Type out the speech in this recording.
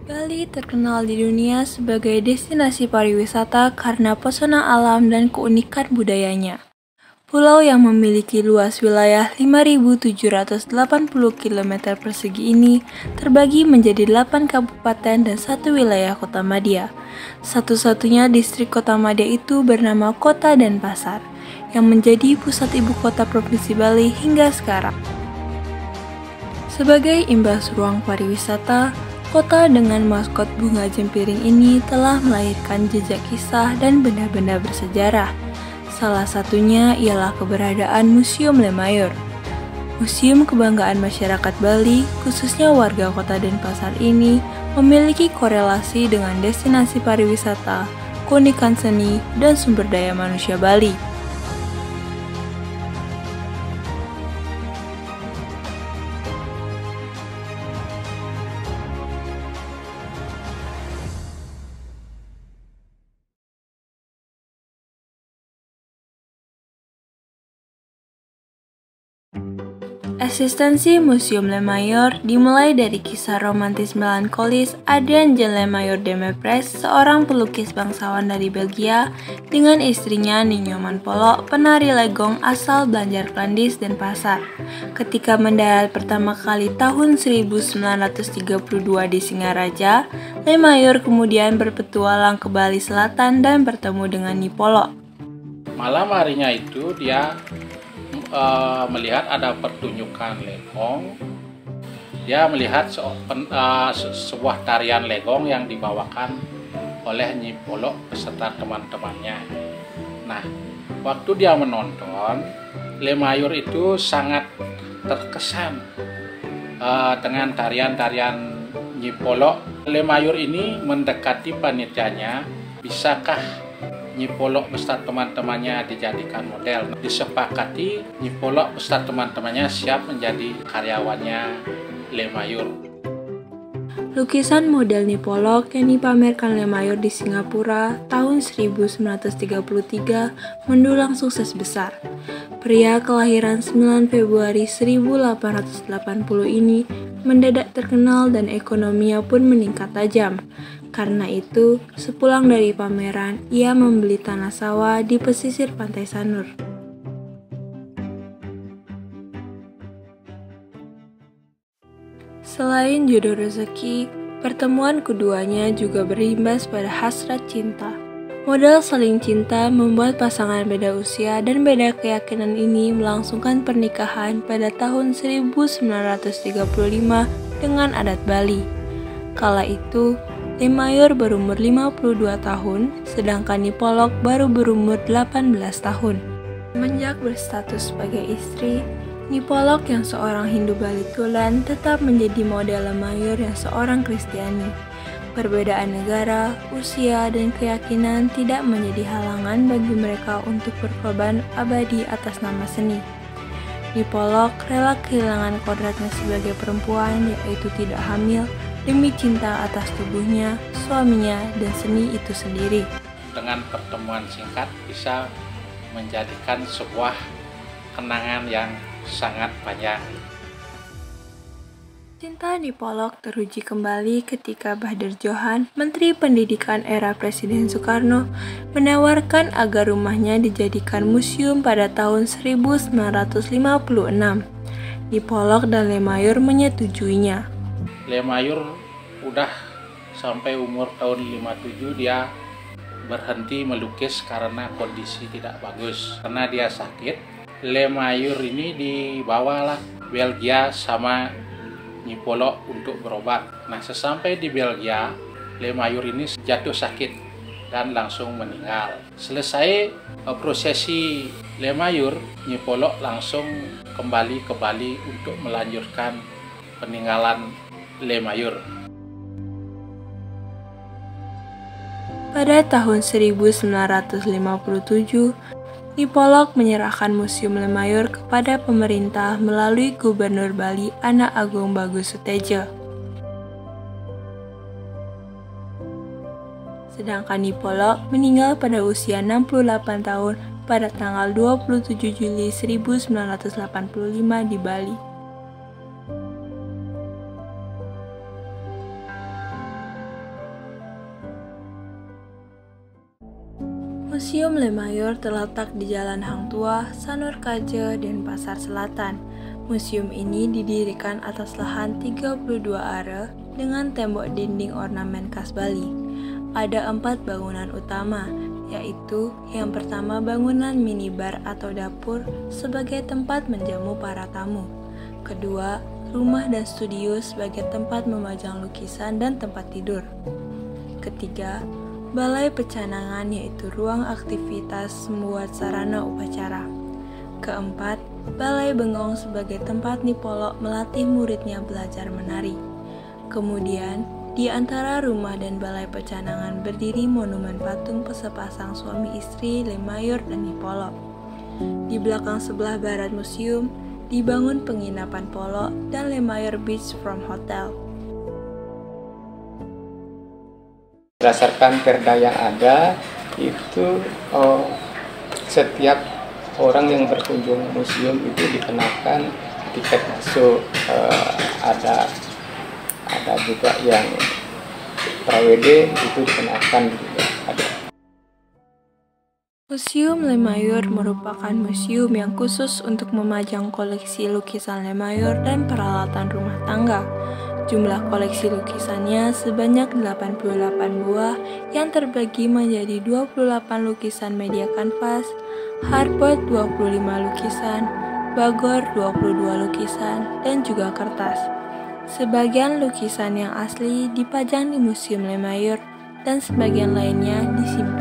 Bali terkenal di dunia sebagai destinasi pariwisata karena pesona alam dan keunikan budayanya. Pulau yang memiliki luas wilayah 5.780 km persegi ini terbagi menjadi 8 kabupaten dan 1 wilayah Kota Madia. Satu-satunya distrik Kota Madia itu bernama Kota Denpasar, yang menjadi pusat ibu kota Provinsi Bali hingga sekarang. Sebagai imbas ruang pariwisata, kota dengan maskot bunga jempiring ini telah melahirkan jejak kisah dan benda-benda bersejarah. Salah satunya ialah keberadaan Museum Lemayor. Museum kebanggaan masyarakat Bali, khususnya warga Kota Denpasar ini, memiliki korelasi dengan destinasi pariwisata, keunikan seni, dan sumber daya manusia Bali. Eksistensi Museum Lemayor dimulai dari kisah romantis melankolis Adrien Jean Lemayor de Maipres, seorang pelukis bangsawan dari Belgia, dengan istrinya Ninyoman Polok, penari legong asal Banjarkandis Denpasar. Ketika mendarat pertama kali tahun 1932 di Singaraja, Lemayor kemudian berpetualang ke Bali Selatan dan bertemu dengan Nyi Polok. Malam harinya itu dia melihat ada pertunjukan legong. Dia melihat sebuah tarian legong yang dibawakan oleh Nyi Polok beserta teman-temannya. Nah, waktu dia menonton, Lemayor itu sangat terkesan dengan tarian-tarian Nyi Polok. Lemayor ini mendekati panitianya, bisakah Nyi Polok beserta teman-temannya dijadikan model. Disepakati Nyi Polok beserta teman-temannya siap menjadi karyawannya Lemayor. Lukisan model Nyi Polok yang dipamerkan Lemayor di Singapura tahun 1933 mendulang sukses besar. Pria kelahiran 9 Februari 1880 ini mendadak terkenal dan ekonominya pun meningkat tajam. Karena itu, sepulang dari pameran, ia membeli tanah sawah di pesisir Pantai Sanur. Selain jodoh rezeki, pertemuan keduanya juga berimbas pada hasrat cinta. Modal saling cinta membuat pasangan beda usia dan beda keyakinan ini melangsungkan pernikahan pada tahun 1935 dengan adat Bali. Kala itu, Lemayor berumur 52 tahun, sedangkan Nyi Polok baru berumur 18 tahun. Semenjak berstatus sebagai istri, Nyi Polok yang seorang Hindu Bali Tulen tetap menjadi model Lemayor yang seorang Kristiani. Perbedaan negara, usia, dan keyakinan tidak menjadi halangan bagi mereka untuk berkorban abadi atas nama seni. Nyi Polok rela kehilangan kodratnya sebagai perempuan, yaitu tidak hamil, demi cinta atas tubuhnya, suaminya, dan seni itu sendiri. Dengan pertemuan singkat bisa menjadikan sebuah kenangan yang sangat panjang. Cinta Nyi Polok teruji kembali ketika Bahadur Johan, Menteri Pendidikan era Presiden Soekarno, menawarkan agar rumahnya dijadikan museum pada tahun 1956. Nyi Polok dan Lemayor menyetujuinya. Lemayor udah sampai umur tahun 57 dia berhenti melukis karena kondisi tidak bagus. Karena dia sakit, Lemayor ini dibawalah Belgia sama Nyi Polok untuk berobat. Nah, sesampai di Belgia, Lemayor ini jatuh sakit dan langsung meninggal. Selesai prosesi Lemayor, Nyi Polok langsung kembali ke Bali untuk melanjutkan peninggalan Lemayor. Pada tahun 1957, Nyi Polok menyerahkan Museum Lemayor kepada pemerintah melalui Gubernur Bali Anak Agung Bagus Sutejo. Sedangkan Nyi Polok meninggal pada usia 68 tahun pada tanggal 27 Juli 1985 di Bali. Museum Le Mayor terletak di Jalan Hang Tuah, Sanur Kaje, Denpasar Selatan. Museum ini didirikan atas lahan 32 are dengan tembok dinding ornamen khas Bali. Ada 4 bangunan utama, yaitu yang pertama bangunan minibar atau dapur sebagai tempat menjamu para tamu. Kedua, rumah dan studio sebagai tempat memajang lukisan dan tempat tidur. Ketiga, balai pecanangan yaitu ruang aktivitas membuat sarana upacara. Keempat, balai bengong sebagai tempat Nipolok melatih muridnya belajar menari. Kemudian, di antara rumah dan balai pecanangan berdiri monumen patung sepasang suami istri Le Mayor dan Nipolok. Di belakang sebelah barat museum, dibangun penginapan Polok dan Le Mayor Beach From Hotel. Berdasarkan perda yang ada, itu setiap orang yang berkunjung museum itu dikenakan tiket masuk. Ada juga yang pra-WD itu dikenakan juga ada. Museum Le Mayor merupakan museum yang khusus untuk memajang koleksi lukisan Le Mayor dan peralatan rumah tangga. Jumlah koleksi lukisannya sebanyak 88 buah yang terbagi menjadi 28 lukisan media kanvas, hardboard 25 lukisan, bagor 22 lukisan, dan juga kertas. Sebagian lukisan yang asli dipajang di Museum Le Mayor dan sebagian lainnya disimpan